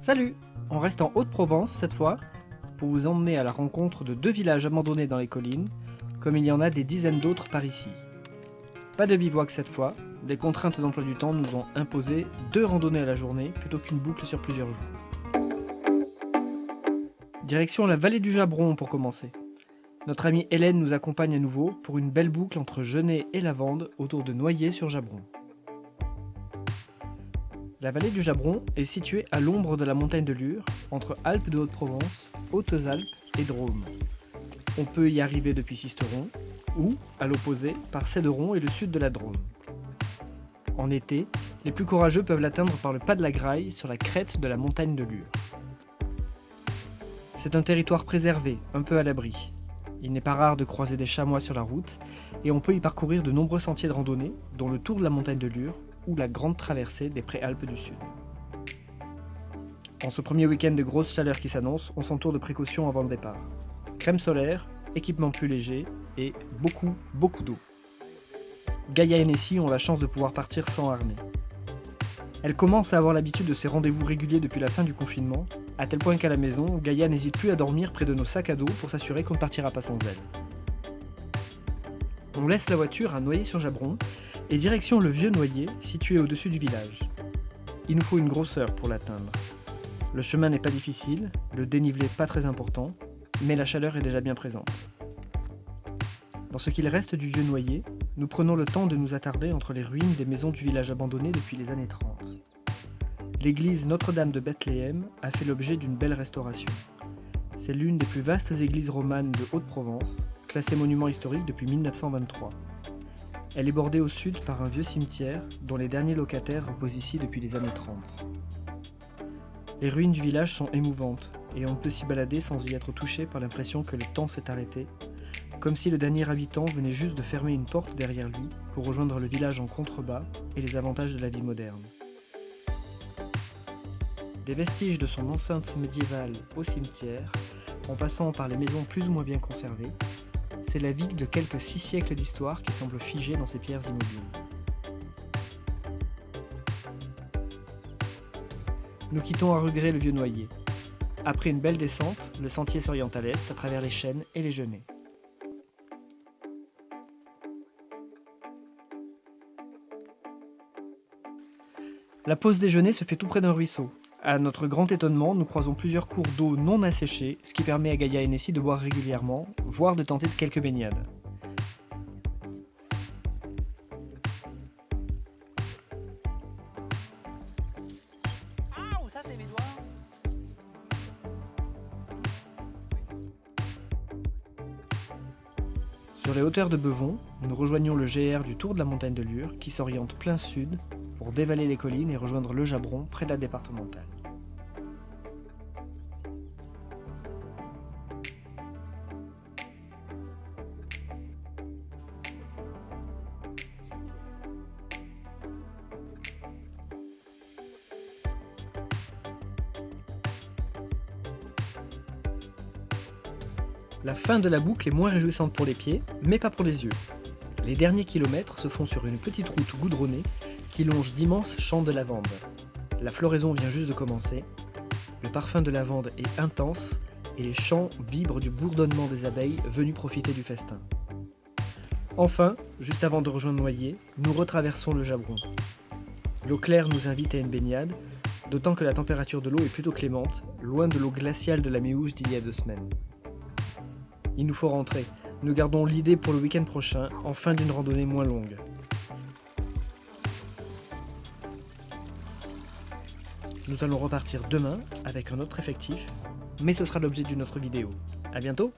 Salut! On reste en Haute-Provence cette fois, pour vous emmener à la rencontre de 2 villages abandonnés dans les collines, comme il y en a des dizaines d'autres par ici. Pas de bivouac cette fois, des contraintes d'emploi du temps nous ont imposé 2 randonnées à la journée plutôt qu'une boucle sur plusieurs jours. Direction la vallée du Jabron pour commencer. Notre amie Hélène nous accompagne à nouveau pour une belle boucle entre Genêt et Lavande autour de Noyers-sur-Jabron. La vallée du Jabron est située à l'ombre de la montagne de Lure, entre Alpes de Haute-Provence, Hautes-Alpes et Drôme. On peut y arriver depuis Sisteron, ou, à l'opposé, par Céderon et le sud de la Drôme. En été, les plus courageux peuvent l'atteindre par le pas de la Graille sur la crête de la montagne de Lure. C'est un territoire préservé, un peu à l'abri. Il n'est pas rare de croiser des chamois sur la route, et on peut y parcourir de nombreux sentiers de randonnée, dont le tour de la montagne de Lure, ou la grande traversée des Préalpes du Sud. En ce premier week-end de grosse chaleur qui s'annonce, on s'entoure de précautions avant le départ. Crème solaire, équipement plus léger et beaucoup d'eau. Gaïa et Nessie ont la chance de pouvoir partir sans harnais. Elle commence à avoir l'habitude de ces rendez-vous réguliers depuis la fin du confinement, à tel point qu'à la maison, Gaïa n'hésite plus à dormir près de nos sacs à dos pour s'assurer qu'on ne partira pas sans elle. On laisse la voiture à Noyers-sur-Jabron et direction le Vieux Noyer, situé au-dessus du village. Il nous faut une grosse heure pour l'atteindre. Le chemin n'est pas difficile, le dénivelé pas très important, mais la chaleur est déjà bien présente. Dans ce qu'il reste du Vieux Noyer, nous prenons le temps de nous attarder entre les ruines des maisons du village abandonné depuis les années 30. L'église Notre-Dame de Bethléem a fait l'objet d'une belle restauration. C'est l'une des plus vastes églises romanes de Haute-Provence, classée monument historique depuis 1923. Elle est bordée au sud par un vieux cimetière dont les derniers locataires reposent ici depuis les années 30. Les ruines du village sont émouvantes et on ne peut s'y balader sans y être touché par l'impression que le temps s'est arrêté, comme si le dernier habitant venait juste de fermer une porte derrière lui pour rejoindre le village en contrebas et les avantages de la vie moderne. Des vestiges de son enceinte médiévale au cimetière, en passant par les maisons plus ou moins bien conservées, c'est la vie de quelques 6 siècles d'histoire qui semble figée dans ces pierres immobiles. Nous quittons à regret le Vieux Noyer. Après une belle descente, le sentier s'oriente à l'est à travers les chênes et les genêts. La pause déjeuner se fait tout près d'un ruisseau. À notre grand étonnement, nous croisons plusieurs cours d'eau non asséchés, ce qui permet à Gaïa et Nessie de boire régulièrement, voire de tenter de quelques baignades. Ah, ça c'est mes doigts. Sur les hauteurs de Beuvon, nous rejoignons le GR du Tour de la montagne de Lure qui s'oriente plein sud pour dévaler les collines et rejoindre le Jabron près de la départementale. La fin de la boucle est moins réjouissante pour les pieds, mais pas pour les yeux. Les derniers kilomètres se font sur une petite route goudronnée qui longe d'immenses champs de lavande. La floraison vient juste de commencer, le parfum de lavande est intense et les champs vibrent du bourdonnement des abeilles venues profiter du festin. Enfin, juste avant de rejoindre Noyers, nous retraversons le Jabron. L'eau claire nous invite à une baignade, d'autant que la température de l'eau est plutôt clémente, loin de l'eau glaciale de la Méouge d'il y a 2 semaines. Il nous faut rentrer. Nous gardons l'idée pour le week-end prochain, en fin d'une randonnée moins longue. Nous allons repartir demain avec un autre effectif, mais ce sera l'objet d'une autre vidéo. À bientôt!